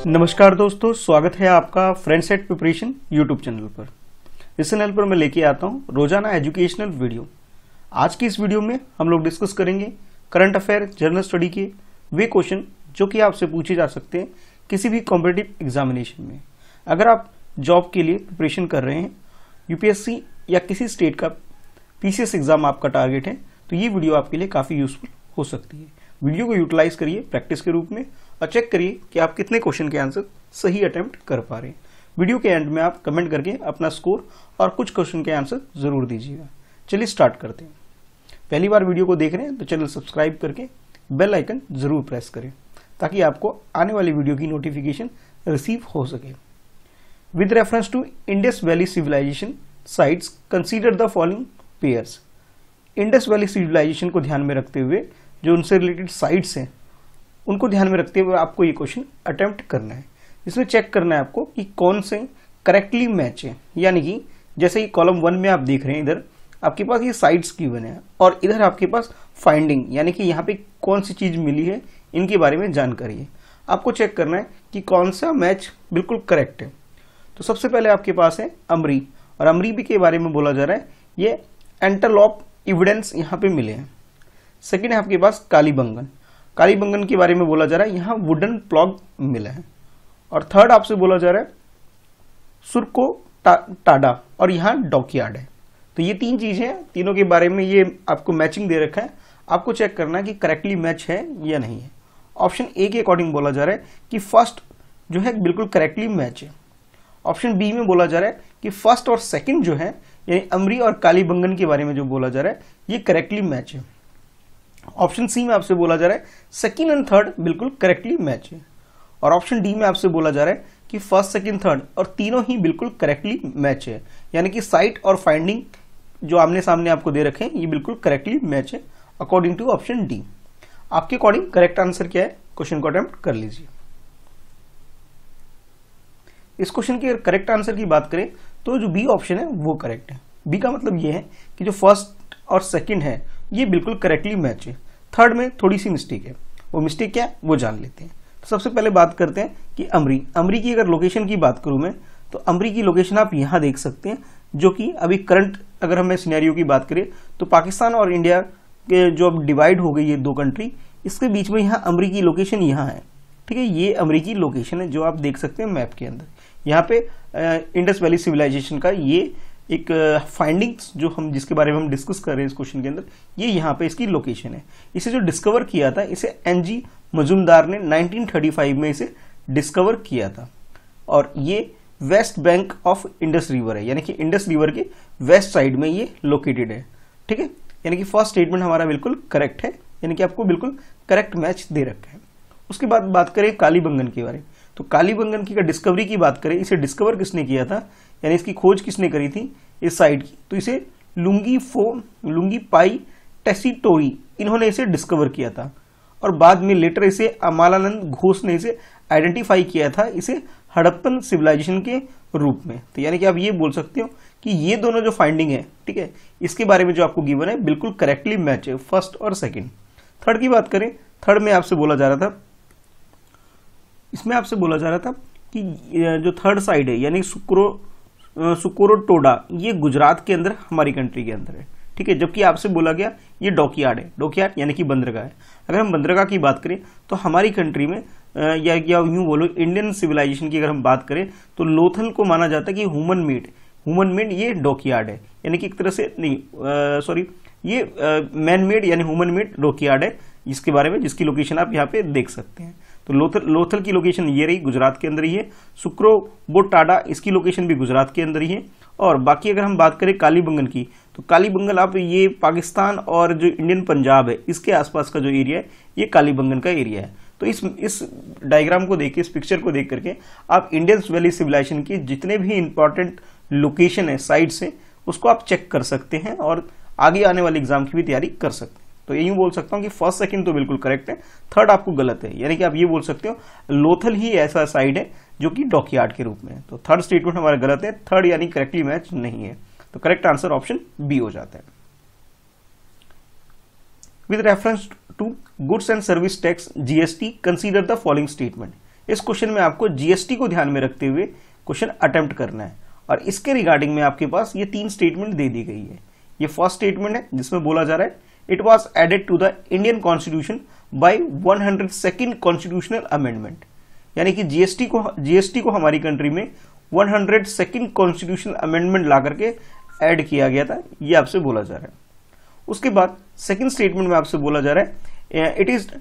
नमस्कार दोस्तों, स्वागत है आपका friends at preparation YouTube channel पर। इस चैनल पर मैं लेके आता हूं रोजाना एजुकेशनल वीडियो। आज की इस वीडियो में हम लोग डिस्कस करेंगे करंट अफेयर जनरल स्टडी के वे क्वेश्चन जो कि आपसे पूछे जा सकते हैं किसी भी कॉम्पिटिटिव एग्जामिनेशन में। अगर आप जॉब के लिए प्रिपरेशन कर रहे हैं, यूपीएससी या किसी स्टेट का पीसीएस एग्जाम आपका टारगेट है, तो ये वीडियो आपके लिए काफी यूजफुल हो सकती है। वीडियो को यूटिलाइज करिए प्रैक्टिस के रूप में और चेक करिए कि आप कितने क्वेश्चन के आंसर सही अटेम्प्ट कर पा रहे हैं। वीडियो के एंड में आप कमेंट करके अपना स्कोर और कुछ क्वेश्चन के आंसर जरूर दीजिएगा। चलिए स्टार्ट करते हैं। पहली बार वीडियो को देख रहे हैं तो चैनल सब्सक्राइब करके बेल आइकन जरूर प्रेस करें ताकि आपको आने वाली वीडियो की नोटिफिकेशन रिसीव हो सके। With reference to Indus Valley civilization sites consider the following pairs. Indus Valley civilization को ध्यान में रखते हुए जो उनसे रिलेटेड साइट्स हैं उनको ध्यान में रखते हुए आपको ये क्वेश्चन अटेम्प्ट करना है। इसमें चेक करना है आपको कि कौन से करेक्टली मैच है, यानी कि जैसे कि कॉलम 1 में आप देख रहे हैं, इधर आपके पास ये साइट्स गिवन है और इधर आपके पास फाइंडिंग यानी कि यहाँ पे कौन सी चीज मिली है इनके बारे में जानकारी है। आपको चेक करना है कि कौन सा मैच बिल्कुल करेक्ट है। तो सबसे पहले आपके पास है अमरी, और अमरी भी के बारे में बोला जा रहा है ये एंटरलॉप एविडेंस यहाँ पे मिले हैं। सेकेंड है आपके पास कालीबंगन, कालीबंगन के बारे में बोला जा रहा है यहाँ वुडन प्लॉग मिला है। और थर्ड आपसे बोला जा रहा है सुरको टाडा और यहाँ डॉकयार्ड है। तो ये तीन चीजें हैं, तीनों के बारे में ये आपको मैचिंग दे रखा है। आपको चेक करना है कि करेक्टली मैच है या नहीं है। ऑप्शन ए के अकॉर्डिंग बोला जा रहा है कि फर्स्ट जो है बिल्कुल करेक्टली मैच है। ऑप्शन बी में बोला जा रहा है कि फर्स्ट और सेकंड जो है यानी अमरी और कालीबंगन के बारे में जो बोला जा रहा है ये करेक्टली मैच है। ऑप्शन सी में आपसे बोला जा रहा है सेकंड एंड थर्ड बिल्कुल करेक्टली मैच है। और ऑप्शन डी में आपसे बोला जा रहा है कि फर्स्ट सेकंड थर्ड और तीनों ही बिल्कुल करेक्टली मैच है, यानी कि साइट और फाइंडिंग जो आमने सामने आपको दे रखे हैं ये बिल्कुल करेक्टली मैच है अकॉर्डिंग टू ऑप्शन डी। आपके अकॉर्डिंग करेक्ट आंसर क्या है, क्वेश्चन को अटेम्प्ट कर लीजिए। इस क्वेश्चन के करेक्ट आंसर की बात करें तो जो बी ऑप्शन है वो करेक्ट है। बी का मतलब ये है कि जो फर्स्ट और सेकंड है ये बिल्कुल करेक्टली मैच है। थर्ड में थोड़ी सी मिस्टेक है, वो मिस्टेक क्या है वो जान लेते हैं। तो सबसे पहले बात करते हैं कि अमरी, अमरी की अगर लोकेशन की बात करूं मैं तो अमरी की लोकेशन आप यहां देख सकते हैं, जो कि अभी करंट अगर हमें सिनेरियो की बात करें तो पाकिस्तान और इंडिया के जो अब डिवाइड हो गई है दो कंट्री, इसके बीच में यहाँ अमरी की लोकेशन यहाँ है। ठीक है, ये अमरी की लोकेशन है जो आप देख सकते हैं मैप के अंदर। यहाँ पे इंडस वैली सिविलाइजेशन का ये एक फाइंडिंग्स जो हम जिसके बारे में हम डिस्कस कर रहे हैं इस क्वेश्चन के अंदर, ये यहाँ पे इसकी लोकेशन है। इसे जो डिस्कवर किया था इसे एनजी मजुमदार ने 1935 में इसे डिस्कवर किया था। और ये West Bank of Indus river है, यानी कि इंडस रिवर के वेस्ट साइड में ये लोकेटेड है। ठीक है, यानी कि फर्स्ट स्टेटमेंट हमारा बिल्कुल करेक्ट है, यानी कि आपको बिल्कुल करेक्ट मैच दे रखा है। उसके बाद बात करें कालीबंगन के बारे में, तो कालीबंगन की डिस्कवरी की बात करें, इसे डिस्कवर किसने किया था यानी इसकी खोज किसने करी थी इस साइड की, तो इसे लुंगी पाई टेसिटोरी इन्होंने इसे डिस्कवर किया था। और बाद में लेटर इसे अमालानंद घोष ने इसे आइडेंटिफाई किया था इसे हड़प्पन सिविलाइजेशन के रूप में। तो यानी कि आप ये बोल सकते हो कि ये दोनों जो फाइंडिंग है, ठीक है, इसके बारे में जो आपको गिवन है बिल्कुल करेक्टली मैच है, फर्स्ट और सेकेंड। थर्ड की बात करें, थर्ड में आपसे बोला जा रहा था, इसमें आपसे बोला जा रहा था कि जो थर्ड साइड है यानी सुकोरोटोडा ये गुजरात के अंदर हमारी कंट्री के अंदर है। ठीक है, जबकि आपसे बोला गया ये डॉकयार्ड है, डॉकयार्ड यानी कि बंदरगाह है। अगर हम बंदरगाह की बात करें तो हमारी कंट्री में या यूं बोलो इंडियन सिविलाइजेशन की अगर हम बात करें तो लोथल को माना जाता है कि ह्यूमन मेड ये डॉकयार्ड है, यानी कि एक तरह से नहीं सॉरी ये मैन मेड यानी ह्यूमन मेड डॉकयार्ड है, जिसके बारे में जिसकी लोकेशन आप यहाँ पे देख सकते हैं। तो लोथल की लोकेशन ये रही, गुजरात के अंदर ही है। सुक्रोबोटाडा इसकी लोकेशन भी गुजरात के अंदर ही है। और बाकी अगर हम बात करें कालीबंगन की तो कालीबंगन आप ये पाकिस्तान और जो इंडियन पंजाब है इसके आसपास का जो एरिया है ये कालीबंगन का एरिया है। तो इस डायग्राम को देख के, इस पिक्चर को देख करके आप इंडस वैली सिविलाइजेशन की जितने भी इंपॉर्टेंट लोकेशन है, साइट्स है, उसको आप चेक कर सकते हैं और आगे आने वाले एग्जाम की भी तैयारी कर सकते हैं। तो यही बोल सकता हूं कि फर्स्ट सेकंड तो बिल्कुल करेक्ट है, थर्ड आपको गलत है, यानी कि आप ये बोल सकते हो लोथल ही ऐसा साइड है जो कि डॉकयार्ड के रूप में है। तो थर्ड स्टेटमेंट हमारा गलत है, थर्ड यानी करेक्टली मैच नहीं है। तो करेक्ट आंसर ऑप्शन बी हो जाता है। With reference to goods and service tax GST consider the following statement, इस क्वेश्चन में आपको जीएसटी को ध्यान में रखते हुए क्वेश्चन अटेम्प्ट करना है और इसके रिगार्डिंग में आपके पास ये 3 स्टेटमेंट दे दी गई है। ये फर्स्ट स्टेटमेंट है जिसमें बोला जा रहा है it was added to the Indian constitution by 102nd constitutional amendment, यानी कि जीएसटी को हमारी कंट्री में 102nd कॉन्स्टिट्यूशनल अमेंडमेंट ला करके ऐड किया गया था, ये आपसे बोला जा रहा है। उसके बाद सेकंड स्टेटमेंट में आपसे बोला जा रहा है it is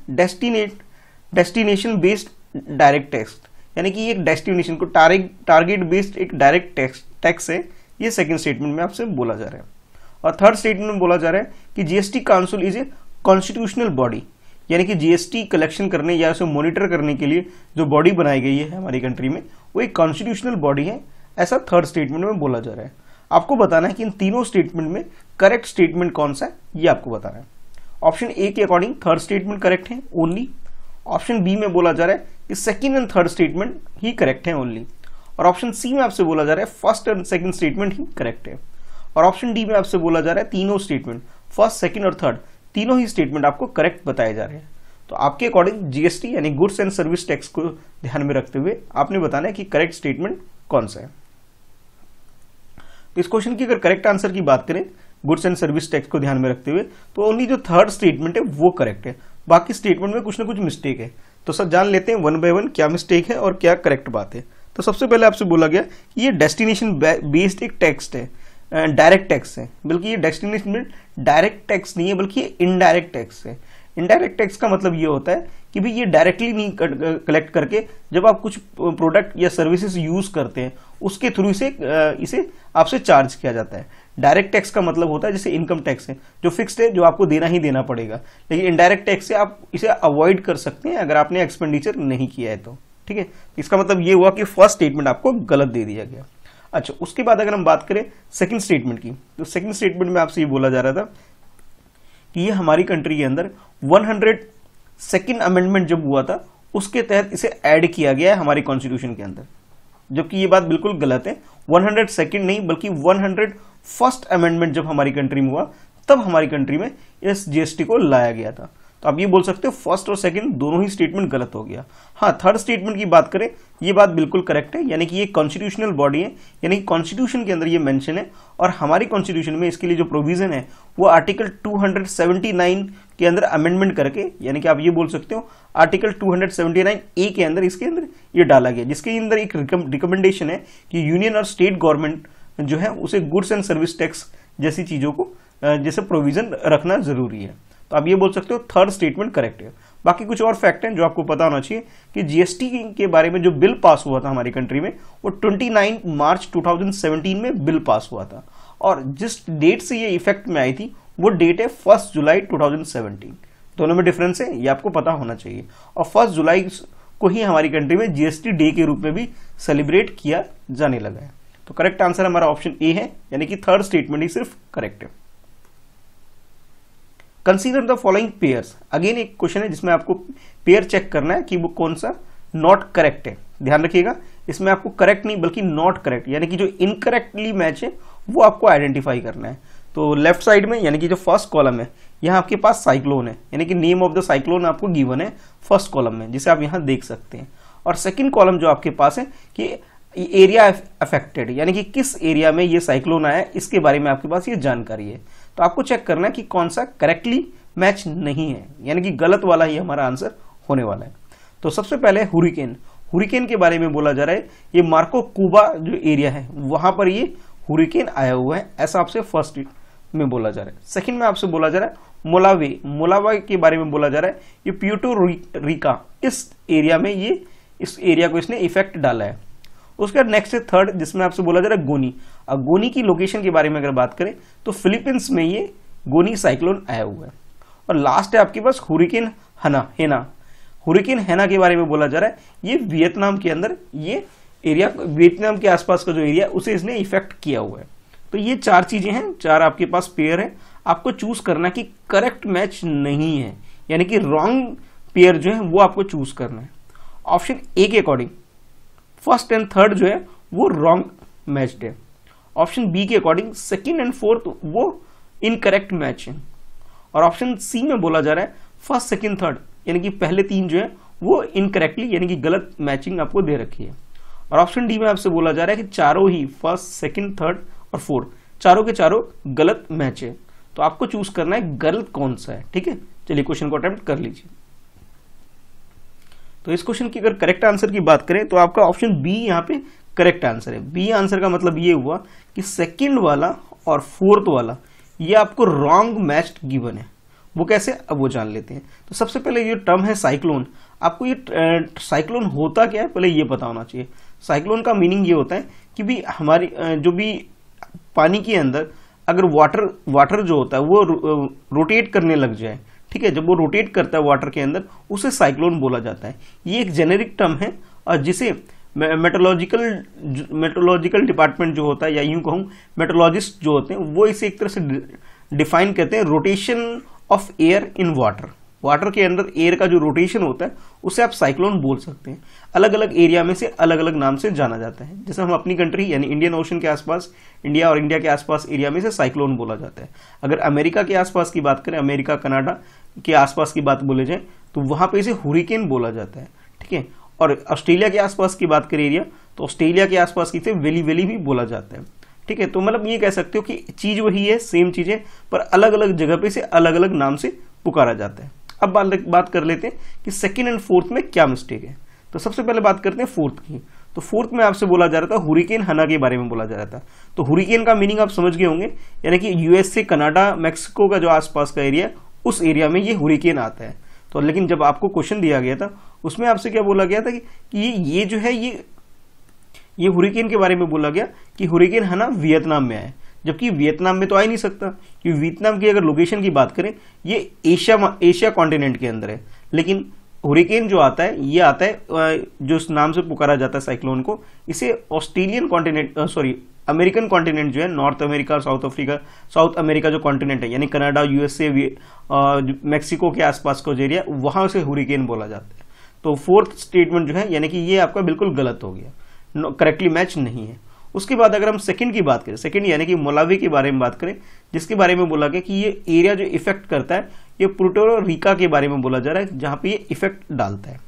destination based direct tax, यानी कि एक डेस्टिनेशन को टारगेट बेस्ड एक डायरेक्ट टैक्स है, ये सेकंड स्टेटमेंट में आपसे बोला जा रहा है। और थर्ड स्टेटमेंट में बोला जा रहा है कि GST council is a constitutional body, यानी कि जीएसटी कलेक्शन करने या उसे मॉनिटर करने के लिए जो बॉडी बनाई गई है हमारी कंट्री में वो एक कॉन्स्टिट्यूशनल बॉडी है, ऐसा थर्ड स्टेटमेंट में बोला जा रहा है। आपको बताना है कि इन तीनों स्टेटमेंट में करेक्ट स्टेटमेंट कौन सा है, ये आपको बताना है। ऑप्शन ए के अकॉर्डिंग थर्ड स्टेटमेंट करेक्ट है ओनली। ऑप्शन बी में बोला जा रहा है कि second and third statement he correct है ओनली। और ऑप्शन सी में आपसे बोला जा रहा है first and second statement he correct है। और ऑप्शन डी में आपसे बोला जा रहा है तीनों स्टेटमेंट फर्स्ट, सेकंड और थर्ड तीनों ही स्टेटमेंट आपको करेक्ट बताए जा रहे हैं। तो आपके अकॉर्डिंग जीएसटी यानी गुड्स एंड सर्विस टैक्स को ध्यान में रखते हुए आपने बताना है कि करेक्ट स्टेटमेंट कौन सा है। तो इस क्वेश्चन की अगर करेक्ट आंसर की बात करें गुड्स एंड सर्विस टैक्स को ध्यान में रखते हुए तो ओनली जो थर्ड स्टेटमेंट है वो करेक्ट है, बाकी स्टेटमेंट में कुछ ना कुछ मिस्टेक है। तो सब जान लेते हैं वन बाय वन क्या मिस्टेक है और क्या करेक्ट बात है। तो सबसे पहले आपसे बोला गया कि ये डेस्टिनेशन बेस्ड एक टैक्स है, डायरेक्ट टैक्स है, बल्कि ये डेस्टिनेशन में डायरेक्ट टैक्स नहीं है बल्कि ये इनडायरेक्ट टैक्स है। इनडायरेक्ट टैक्स का मतलब ये होता है कि भाई ये डायरेक्टली नहीं कलेक्ट करके जब आप कुछ प्रोडक्ट या सर्विसेज यूज करते हैं उसके थ्रू इसे आपसे चार्ज किया जाता है। डायरेक्ट टैक्स का मतलब होता है जैसे इनकम टैक्स है जो फिक्स्ड है, जो आपको देना ही देना पड़ेगा, लेकिन इनडायरेक्ट टैक्स से आप इसे अवॉइड कर सकते हैं अगर आपने एक्सपेंडिचर नहीं किया है तो। ठीक है, इसका मतलब ये हुआ कि फर्स्ट स्टेटमेंट आपको गलत दे दिया गया। अच्छा, उसके बाद अगर हम बात करें सेकंड स्टेटमेंट की, तो सेकंड स्टेटमेंट में आपसे ये बोला जा रहा था कि ये हमारी कंट्री के अंदर 102nd अमेंडमेंट जब हुआ था उसके तहत इसे ऐड किया गया है हमारी कॉन्स्टिट्यूशन के अंदर, जबकि ये बात बिल्कुल गलत है। 102nd नहीं बल्कि 101st अमेंडमेंट जब हमारी कंट्री में हुआ तब हमारी कंट्री में इस जीएसटी को लाया गया था। तो आप ये बोल सकते हो फर्स्ट और सेकंड दोनों ही स्टेटमेंट गलत हो गया। हाँ, थर्ड स्टेटमेंट की बात करें ये बात बिल्कुल करेक्ट है, यानी कि ये कॉन्स्टिट्यूशनल बॉडी है, यानी कि कॉन्स्टिट्यूशन के अंदर ये मेंशन है और हमारी कॉन्स्टिट्यूशन में इसके लिए जो प्रोविजन है वो आर्टिकल 279 के अंदर अमेंडमेंट करके, यानी कि आप ये बोल सकते हो आर्टिकल 279A के अंदर इसके अंदर ये डाला गया, जिसके अंदर एक रिकमेंडेशन है कि यूनियन और स्टेट गवर्नमेंट जो है उसे गुड्स एंड सर्विस टैक्स जैसी चीजों को जैसे प्रोविजन रखना जरूरी है। तो आप ये बोल सकते हो थर्ड स्टेटमेंट करेक्ट है। बाकी कुछ और फैक्ट हैं जो आपको पता होना चाहिए कि जीएसटी के बारे में जो बिल पास हुआ था हमारी कंट्री में वो 29 मार्च 2017 में बिल पास हुआ था और जिस डेट से ये इफेक्ट में आई थी वो डेट है 1 जुलाई 2017। दोनों में डिफरेंस है, ये आपको पता होना चाहिए। और 1 जुलाई को ही हमारी कंट्री में जीएसटी डे के रूप में भी सेलिब्रेट किया जाने लगा है। तो करेक्ट आंसर हमारा ऑप्शन ए है, यानी कि थर्ड स्टेटमेंट ही सिर्फ करेक्ट है। Consider the following pairs, again एक क्वेश्चन है जिसमें आपको पेयर चेक करना है कि वो कौन सा नॉट करेक्ट है। ध्यान रखिएगा, इसमें आपको करेक्ट नहीं बल्कि नॉट करेक्ट, यानी कि जो इनकरेक्टली मैच है वो आपको आइडेंटिफाई करना है। तो लेफ्ट साइड में यानी कि जो फर्स्ट कॉलम है यहाँ आपके पास साइक्लोन है, यानी कि नेम ऑफ द साइक्लोन आपको गिवन है फर्स्ट कॉलम में, जिसे आप यहाँ देख सकते हैं। और सेकेंड कॉलम जो आपके पास है कि एरिया अफेक्टेड, यानी कि किस एरिया में ये साइक्लोन आया इसके बारे में आपके पास ये जानकारी है। तो आपको चेक करना है कि कौन सा करेक्टली मैच नहीं है, यानी कि गलत वाला ही हमारा आंसर होने वाला है। तो सबसे पहले हुरिकेन, हुरिकेन के बारे में बोला जा रहा है ये मार्को कुबा जो एरिया है वहां पर ये हुरिकेन आया हुआ है, ऐसा आपसे फर्स्ट में बोला जा रहा है। सेकंड में आपसे बोला जा रहा है मोलावे, मोलावे के बारे में बोला जा रहा है ये प्यूर्टो रिका, इस एरिया में ये इस एरिया को इसने इफेक्ट डाला है। उसके बाद नेक्स्ट है थर्ड जिसमें आपसे बोला जा रहा है गोनी। अब गोनी की लोकेशन के बारे में अगर बात करें तो फिलीपींस में ये गोनी साइक्लोन आया हुआ है। और लास्ट है आपके पास हुरिकेन हेना, हुरिकेन हेना के बारे में बोला जा रहा है ये वियतनाम के अंदर ये एरिया, वियतनाम के आसपास का जो एरिया उसे इसने इफेक्ट किया हुआ है। तो ये चार चीजें हैं, चार आपके पास पेयर है, आपको चूज करना कि करेक्ट मैच नहीं है, यानी कि रॉन्ग पेयर जो है वो आपको चूज करना है। ऑप्शन ए के अकॉर्डिंग फर्स्ट एंड थर्ड जो है वो रॉन्ग मैच्ड है। ऑप्शन बी के अकॉर्डिंग सेकंड एंड फोर्थ वो इनकरेक्ट मैच है। और ऑप्शन सी में बोला जा रहा है फर्स्ट सेकंड थर्ड, यानी कि पहले तीन जो है वो इनकरेक्टली यानी कि गलत मैचिंग आपको दे रखी है। और ऑप्शन डी में आपसे बोला जा रहा है कि चारों ही फर्स्ट, सेकंड, थर्ड और फोर्थ चारों के चारों गलत मैच है। तो आपको चूज करना है गलत कौन सा है। ठीक है, चलिए क्वेश्चन को अटेम्प्ट कर लीजिए। तो इस क्वेश्चन की अगर करेक्ट आंसर की बात करें तो आपका ऑप्शन बी यहाँ पे करेक्ट आंसर है। बी आंसर का मतलब ये हुआ कि सेकंड वाला और फोर्थ वाला ये आपको रॉन्ग मैच्ड गिवन है। वो कैसे, अब वो जान लेते हैं। तो सबसे पहले ये टर्म है साइक्लोन। आपको ये साइक्लोन होता क्या है पहले ये पता होना चाहिए। साइक्लोन का मीनिंग ये होता है कि भी हमारी जो भी पानी के अंदर अगर वाटर जो होता है वो रोटेट करने लग जाए, ठीक है, जब वो रोटेट करता है वाटर के अंदर उसे साइक्लोन बोला जाता है। ये एक जेनेरिक टर्म है और जिसे मेट्रोलॉजिकल डिपार्टमेंट जो होता है या यूं कहूं मेट्रोलॉजिस्ट जो होते हैं वो इसे एक तरह से डिफाइन करते हैं rotation of air in water के अंदर एयर का जो रोटेशन होता है उसे आप साइक्लोन बोल सकते हैं। अलग अलग एरिया में से अलग अलग नाम से जाना जाता है। जैसे हम अपनी कंट्री यानी इंडियन ओशन के आसपास, इंडिया और इंडिया के आसपास एरिया में से साइक्लोन बोला जाता है। अगर अमेरिका के आसपास की बात करें, अमेरिका कनाडा के आसपास की बात बोले जाए तो वहां पे इसे हुरिकेन बोला जाता है। ठीक है, और ऑस्ट्रेलिया के आसपास की बात करें एरिया तो ऑस्ट्रेलिया के आसपास की वेली भी बोला जाता है। ठीक है, तो मतलब ये कह सकते हो कि चीज वही है, सेम चीजें, पर अलग अलग जगह पे से अलग अलग नाम से पुकारा जाता है। अब बात कर लेते हैं कि सेकंड एंड फोर्थ में क्या मिस्टेक है। तो सबसे पहले बात करते हैं फोर्थ की। तो फोर्थ में आपसे बोला जा रहा था हुरिकेन हना के बारे में बोला जा रहा था। तो हुरिकेन का मीनिंग आप समझ गए होंगे, यानी कि यूएसए, कनाडा, मैक्सिको का जो आसपास का एरिया उस एरिया में ये हुरिकेन आता है। तो लेकिन जब आपको क्वेश्चन दिया गया था उसमें आपसे क्या बोला गया था कि ये जो है ये हुरिकेन के बारे में बोला गया कि हुरिकेन हना वियतनाम में आया, जबकि वियतनाम में तो आ ही नहीं सकता क्योंकि वियतनाम की अगर लोकेशन की बात करें ये एशिया कॉन्टिनेंट के अंदर है। लेकिन हुरिकेन जो आता है ये आता है जो इस नाम से पुकारा जाता है साइक्लोन को, इसे ऑस्ट्रेलियन कॉन्टिनेंट अमेरिकन कॉन्टिनेंट जो है, नॉर्थ अमेरिका, साउथ अमेरिका जो कॉन्टिनेंट है यानी कनाडा, यूएसए, मैक्सिको के आसपास का जो एरिया वहां से हुरिकेन बोला जाता है। तो फोर्थ स्टेटमेंट जो है यानी कि ये आपका बिल्कुल गलत हो गया, करेक्टली मैच नहीं है। उसके बाद अगर हम सेकंड की बात करें, सेकंड यानी कि मोलावी के बारे में बात करें, जिसके बारे में बोला गया कि ये एरिया जो इफेक्ट करता है ये पुर्टो रिका के बारे में बोला जा रहा है जहां पे ये इफेक्ट डालता है।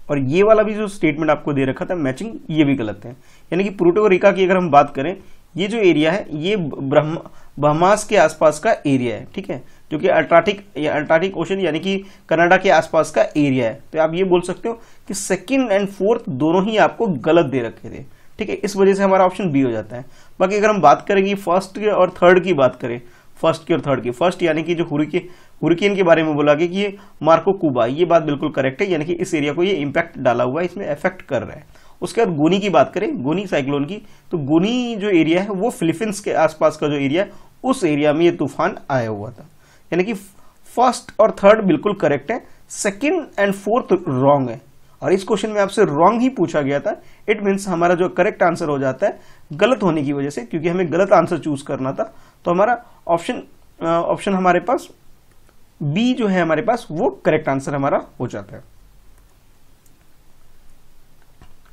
और ये वाला भी जो स्टेटमेंट आपको दे रखा था मैचिंग, ये भी गलत है। यानी कि पुर्टो रिका की अगर हम बात करें, ये जो एरिया है ये बहमास के आसपास का एरिया है। ठीक है, जो कि अल्टार्कटिक ओशन यानी कि कनाडा के आसपास का एरिया है। तो आप ये बोल सकते हो कि सेकंड एंड फोर्थ दोनों ही आपको गलत दे रखे थे। ठीक है, इस वजह से हमारा ऑप्शन बी हो जाता है। बाकी अगर हम बात करेंगे फर्स्ट और थर्ड की बात करें, फर्स्ट की और थर्ड की, फर्स्ट यानी कि जो हुरिकेन के बारे में बोला गया कि ये मार्को कुबा, ये बात बिल्कुल करेक्ट है, यानी कि इस एरिया को ये इंपैक्ट डाला हुआ है, इसमें इफेक्ट कर रहा है। उसके बाद गोनी की बात करें, गोनी साइक्लोन की, तो गोनी जो एरिया है वो फिलीपींस के आसपास का जो एरिया है उस एरिया में ये तूफान आया हुआ था। यानी कि फर्स्ट और थर्ड बिल्कुल करेक्ट है, सेकंड एंड फोर्थ रॉन्ग है। और इस क्वेश्चन में आपसे रॉन्ग ही पूछा गया था, इट मीन्स हमारा जो करेक्ट आंसर हो जाता है गलत होने की वजह से, क्योंकि हमें गलत आंसर चूज करना था। तो हमारा ऑप्शन हमारे पास बी जो है हमारे पास वो करेक्ट आंसर हमारा हो जाता है।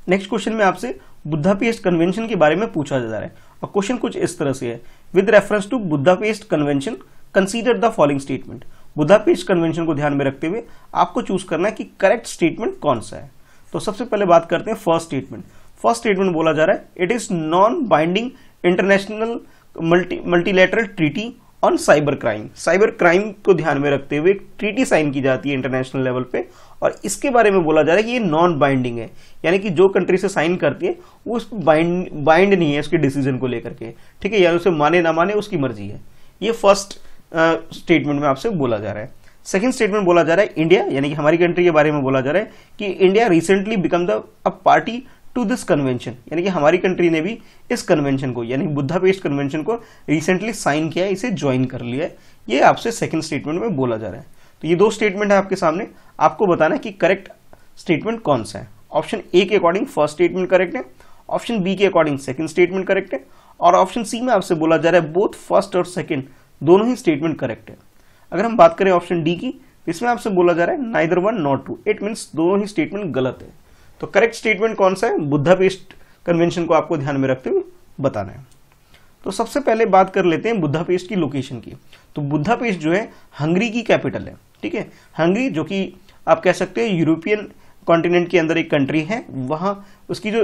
नेक्स्ट क्वेश्चन में आपसे बुदापेस्ट कन्वेंशन के बारे में पूछा जा रहा है और क्वेश्चन कुछ इस तरह से है, with reference to Budapest convention consider the following statement. Budapest convention को ध्यान में रखते हुए आपको चूज करना है कि करेक्ट स्टेटमेंट कौन सा है। तो सबसे पहले बात करते हैं फर्स्ट स्टेटमेंट। फर्स्ट स्टेटमेंट बोला जा रहा है it is non binding international multilateral treaty on cyber crime. Cyber crime को ध्यान में रखते हुए एक ट्रीटी साइन की जाती है इंटरनेशनल लेवल पे, और इसके बारे में बोला जा रहा है कि ये नॉन बाइंडिंग है, यानी कि जो कंट्री से साइन करती है वो उस बाइंड नहीं है उसके डिसीजन को लेकर के। ठीक है, यानी उसे माने ना माने उसकी मर्जी है। ये फर्स्ट स्टेटमेंट में आपसे बोला जा रहा है। सेकंड स्टेटमेंट बोला जा रहा है इंडिया, यानी कि हमारी कंट्री के बारे में बोला जा रहा है कि India recently become the a party to this convention, यानी कि हमारी कंट्री ने भी इस कन्वेंशन को यानी बुदापेस्ट कन्वेंशन को रिसेंटली साइन किया है, इसे ज्वाइन कर लिया है। ये आपसे सेकंड स्टेटमेंट में बोला जा रहा है। तो ये दो स्टेटमेंट है आपके सामने, आपको बताना है कि करेक्ट स्टेटमेंट कौन सा है। ऑप्शन ए के अकॉर्डिंग फर्स्ट स्टेटमेंट करेक्ट है, ऑप्शन बी के अकॉर्डिंग सेकंड स्टेटमेंट करेक्ट है, और ऑप्शन सी में आपसे बोला जा रहा है बोथ फर्स्ट और सेकंड दोनों ही स्टेटमेंट करेक्ट है। अगर हम बात करें ऑप्शन डी की, इसमें आपसे बोला जा रहा है neither one not two, it means दोनों ही स्टेटमेंट गलत है। तो करेक्ट स्टेटमेंट कौन सा है, बुदापेस्ट कन्वेंशन को आपको ध्यान में रखते हुए बताना है। तो सबसे पहले बात कर लेते हैं बुदापेस्ट की लोकेशन की। तो बुदापेस्ट जो है हंगरी की कैपिटल है। ठीक है, हंगरी जो कि आप कह सकते हैं यूरोपियन कॉन्टिनेंट के अंदर एक कंट्री है, वहाँ उसकी जो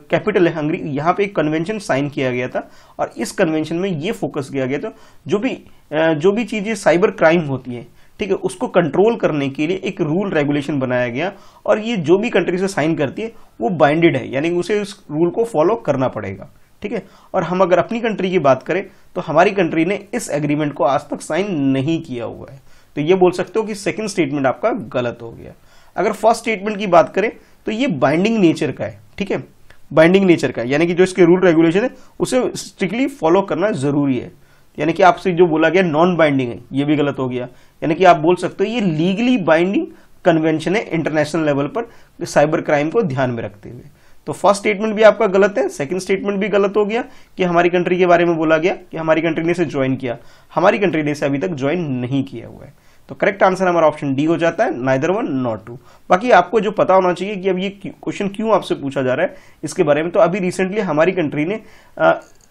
कैपिटल है हंगरी, यहाँ पे एक कन्वेंशन साइन किया गया था और इस कन्वेंशन में ये फोकस किया गया था जो भी चीज़ें साइबर क्राइम होती है, ठीक है, उसको कंट्रोल करने के लिए एक रूल रेगुलेशन बनाया गया और ये जो भी कंट्री से साइन करती है वो बाइंडेड है, यानी उसे उस रूल को फॉलो करना पड़ेगा, ठीक है। और हम अगर अपनी कंट्री की बात करें तो हमारी कंट्री ने इस एग्रीमेंट को आज तक साइन नहीं किया हुआ है, तो ये बोल सकते हो कि सेकंड स्टेटमेंट आपका गलत हो गया। अगर फर्स्ट स्टेटमेंट की बात करें तो ये बाइंडिंग नेचर का है, ठीक है, बाइंडिंग नेचर का है, यानी कि जो इसके रूल रेगुलेशन है उसे स्ट्रिक्टली फॉलो करना जरूरी है, यानी कि आपसे जो बोला गया नॉन बाइंडिंग है ये भी गलत हो गया, यानी कि आप बोल सकते हो ये लीगली बाइंडिंग कन्वेंशन है इंटरनेशनल लेवल पर साइबर क्राइम को ध्यान में रखते हुए। तो फर्स्ट स्टेटमेंट भी आपका गलत है, सेकंड स्टेटमेंट भी गलत हो गया कि हमारी कंट्री के बारे में बोला गया कि हमारी कंट्री ने इसे ज्वाइन किया, हमारी कंट्री ने इसे अभी तक ज्वाइन नहीं किया हुआ है। तो करेक्ट आंसर हमारा ऑप्शन डी हो जाता है, नाइदर वन नॉट टू। बाकी आपको जो पता होना चाहिए कि अब ये क्वेश्चन क्यों आपसे पूछा जा रहा है इसके बारे में, तो अभी रिसेंटली हमारी कंट्री ने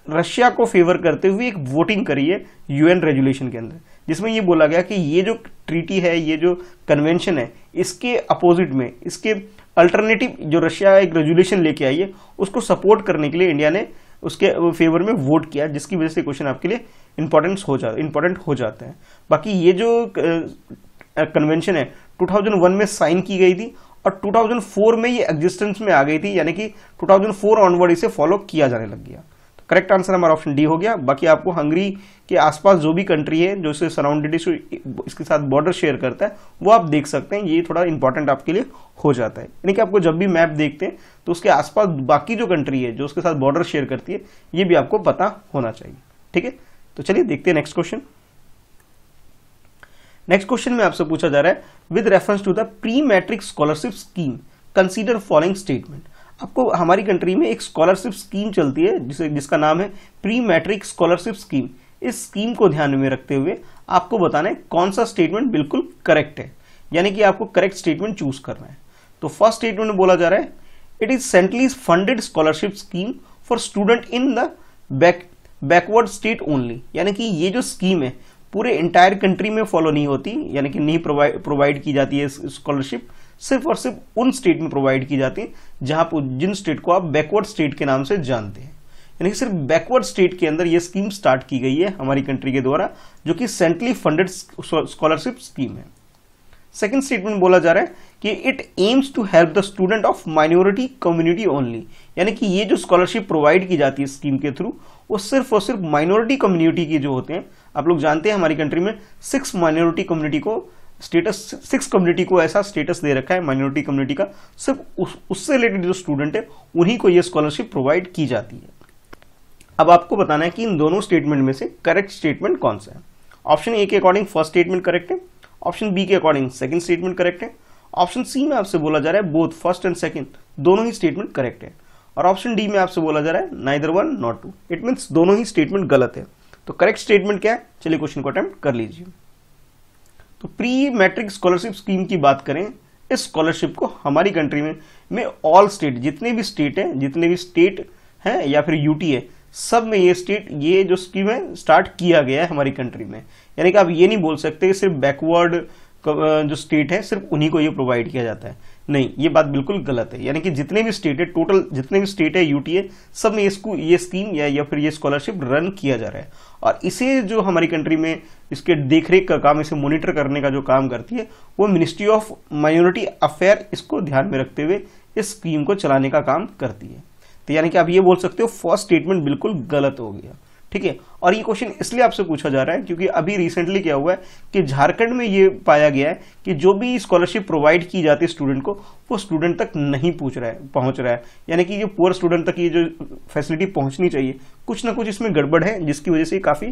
रशिया को फेवर करते हुए एक वोटिंग करी है यूएन रेजुलेशन के अंदर, जिसमें ये बोला गया कि ये जो ट्रीटी है, ये जो कन्वेंशन है, इसके अपोजिट में, इसके अल्टरनेटिव जो रशिया एक रेजुलेशन लेके आई है उसको सपोर्ट करने के लिए इंडिया ने उसके फेवर में वोट किया, जिसकी वजह से क्वेश्चन आपके लिए इंपॉर्टेंट हो जाते हैं। बाकी ये जो कन्वेंशन है 2001 में साइन की गई थी और 2004 में ये एग्जिस्टेंस में आ गई थी, यानी कि 2004 ऑनवर्ड इसे फॉलो किया जाने लग गया। तो करेक्ट आंसर हमारा ऑप्शन डी हो गया। बाकी आपको हंगरी के आसपास जो भी कंट्री है जो इसे सराउंडेड इसके साथ बॉर्डर शेयर करता है वो आप देख सकते हैं, ये थोड़ा इंपॉर्टेंट आपके लिए हो जाता है, यानी कि आपको जब भी मैप देखते हैं तो उसके आसपास बाकी जो कंट्री है जो उसके साथ बॉर्डर शेयर करती है ये भी आपको पता होना चाहिए, ठीक है। तो चलिए देखते हैं नेक्स्ट क्वेश्चन। नेक्स्ट क्वेश्चन में आपसे पूछा जा रहा है with reference to the pre matric scholarship scheme consider following statement. आपको हमारी कंट्री में एक स्कॉलरशिप स्कीम चलती है जिसका नाम है प्री मैट्रिक स्कॉलरशिप स्कीम। इस स्कीम को ध्यान में रखते हुए आपको बताना है कौन सा स्टेटमेंट बिल्कुल करेक्ट है, यानी कि आपको करेक्ट स्टेटमेंट चूज करना है। तो फर्स्ट स्टेटमेंट में बोला जा रहा है it is centrally funded scholarship scheme for student in the backward state only, यानी कि ये जो स्कीम है पूरे इंटायर कंट्री में फॉलो नहीं होती, यानी कि नहीं प्रोवाइड की जाती है स्कॉलरशिप, सिर्फ और सिर्फ उन स्टेट में प्रोवाइड की जाती है जिन स्टेट को आप बैकवर्ड स्टेट के नाम से जानते हैं, यानी कि सिर्फ बैकवर्ड स्टेट के अंदर ये स्कीम स्टार्ट की गई है हमारी कंट्री के द्वारा, जो कि सेंट्रली फंडेड स्कॉलरशिप स्कीम है। सेकंड स्टेटमेंट बोला जा रहा है कि it aims to help the student of minority community only, यानी कि ये जो स्कॉलरशिप प्रोवाइड की जाती है स्कीम के थ्रू वो सिर्फ और सिर्फ माइनॉरिटी कम्युनिटी के जो होते हैं, आप लोग जानते हैं हमारी कंट्री में 6 माइनॉरिटी कम्युनिटी को स्टेटस 6 कम्युनिटी को ऐसा स्टेटस दे रखा है माइनॉरिटी कम्युनिटी का, सिर्फ उससे रिलेटेड जो स्टूडेंट है उन्हीं को ये स्कॉलरशिप प्रोवाइड की जाती है। अब आपको बताना है कि इन दोनों स्टेटमेंट में से करेक्ट स्टेटमेंट कौन सा है। ऑप्शन ए के अकॉर्डिंग फर्स्ट स्टेटमेंट करेक्ट है, ऑप्शन बी के अकॉर्डिंग सेकंड स्टेटमेंट करेक्ट है, ऑप्शन सी में आपसे बोला जा रहा है बोथ फर्स्ट एंड सेकंड दोनों ही स्टेटमेंट करेक्ट है, और ऑप्शन डी में आपसे बोला जा रहा है neither one not two, it means दोनों ही स्टेटमेंट गलत है। तो करेक्ट स्टेटमेंट क्या है, चलिए क्वेश्चन को अटेम्प्ट कर लीजिए। तो प्री मैट्रिक स्कॉलरशिप स्कीम की बात करें, इस स्कॉलरशिप को हमारी कंट्री में ऑल स्टेट जितने भी स्टेट हैं या फिर यूटी है, सब में ये जो स्कीम है स्टार्ट किया गया है हमारी कंट्री में, यानी कि आप ये नहीं बोल सकते कि सिर्फ बैकवर्ड जो स्टेट है सिर्फ उन्हीं को ये प्रोवाइड किया जाता है, नहीं, ये बात बिल्कुल गलत है। यानी कि जितने भी स्टेट है, टोटल जितने भी स्टेट है यूटी है, सब में ये स्कीम या फिर ये स्कॉलरशिप रन किया जा रहा है, और इसे जो हमारी कंट्री में इसके देखरेख का काम, इसे मॉनिटर करने का जो काम करती है वो मिनिस्ट्री ऑफ माइनॉरिटी अफेयर इसको ध्यान में रखते हुए इस स्कीम को चलाने का काम करती है। तो यानी कि आप ये बोल सकते हो फर्स्ट स्टेटमेंट बिल्कुल गलत हो गया, ठीक है। और ये क्वेश्चन इसलिए आपसे पूछा जा रहा है क्योंकि अभी रिसेंटली क्या हुआ है कि झारखंड में ये पाया गया है कि जो भी स्कॉलरशिप प्रोवाइड की जाती है स्टूडेंट को, वो स्टूडेंट तक नहीं पहुंच रहा है, यानी कि जो पुअर स्टूडेंट तक ये जो फैसिलिटी पहुंचनी चाहिए कुछ ना कुछ इसमें गड़बड़ है, जिसकी वजह से काफी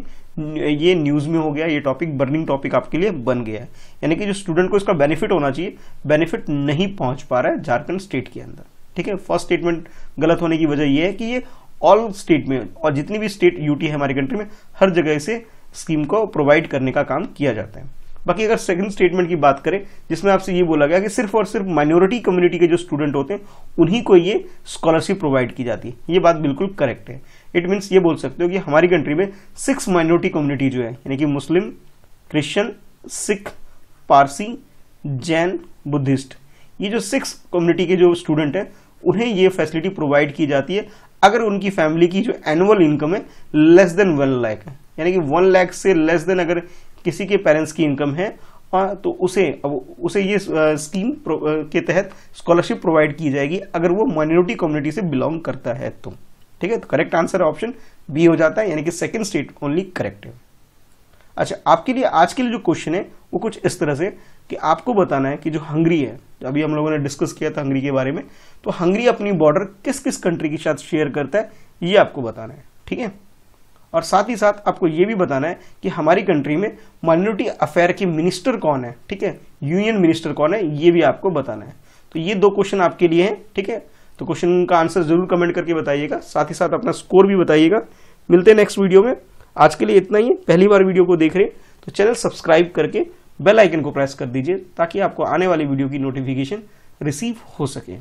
ये न्यूज में हो गया, ये टॉपिक बर्निंग टॉपिक आपके लिए बन गया है, यानी कि जो स्टूडेंट को इसका बेनिफिट होना चाहिए बेनिफिट नहीं पहुंच पा रहा है झारखंड स्टेट के अंदर, ठीक है। फर्स्ट स्टेटमेंट गलत होने की वजह यह है कि ये ऑल स्टेट में और जितनी भी स्टेट यूटी है हमारी कंट्री में हर जगह इसे स्कीम को प्रोवाइड करने का काम किया जाता है। बाकी अगर सेकंड स्टेटमेंट की बात करें जिसमें आपसे ये बोला गया कि सिर्फ और सिर्फ माइनॉरिटी कम्युनिटी के जो स्टूडेंट होते हैं उन्हीं को ये स्कॉलरशिप प्रोवाइड की जाती है, ये बात बिल्कुल करेक्ट है। इट मीन्स ये बोल सकते हो कि हमारी कंट्री में 6 माइनॉरिटी कम्युनिटी जो है, यानी कि मुस्लिम, क्रिश्चियन, सिख, पारसी, जैन, बुद्धिस्ट, ये जो 6 कम्युनिटी के जो स्टूडेंट हैं उन्हें ये फैसिलिटी प्रोवाइड की जाती है अगर उनकी फैमिली की जो एनुअल इनकम है लेस देन 1 लाख है, यानी कि 1 लाख से लेस देन अगर किसी के पेरेंट्स की इनकम है तो उसे ये स्कीम के तहत स्कॉलरशिप प्रोवाइड की जाएगी अगर वो माइनॉरिटी कम्युनिटी से बिलोंग करता है तो। ठीक है, तो करेक्ट आंसर ऑप्शन बी हो जाता है, यानी कि सेकंड स्टेट ओनली करेक्ट है। अच्छा, आपके लिए आज के लिए जो क्वेश्चन है वो कुछ इस तरह से कि आपको बताना है कि जो हंगरी है, अभी हम लोगों ने डिस्कस किया था हंगरी के बारे में, तो हंगरी अपनी बॉर्डर किस किस कंट्री के साथ शेयर करता है ये आपको बताना है। ठीक है, और साथ ही साथ आपको ये भी बताना है कि हमारी कंट्री में माइनॉरिटी अफेयर के मिनिस्टर कौन है। ठीक है, यूनियन मिनिस्टर कौन है ये भी आपको बताना है। तो ये 2 क्वेश्चन आपके लिए हैं। ठीक है, तो क्वेश्चन का आंसर जरूर कमेंट करके बताइएगा, साथ ही साथ अपना स्कोर भी बताइएगा। मिलते हैं नेक्स्ट वीडियो में, आज के लिए इतना ही है। पहली बार वीडियो को देख रहे हैं तो चैनल सब्सक्राइब करके बेल आइकन को प्रेस कर दीजिए ताकि आपको आने वाली वीडियो की नोटिफिकेशन रिसीव हो सके।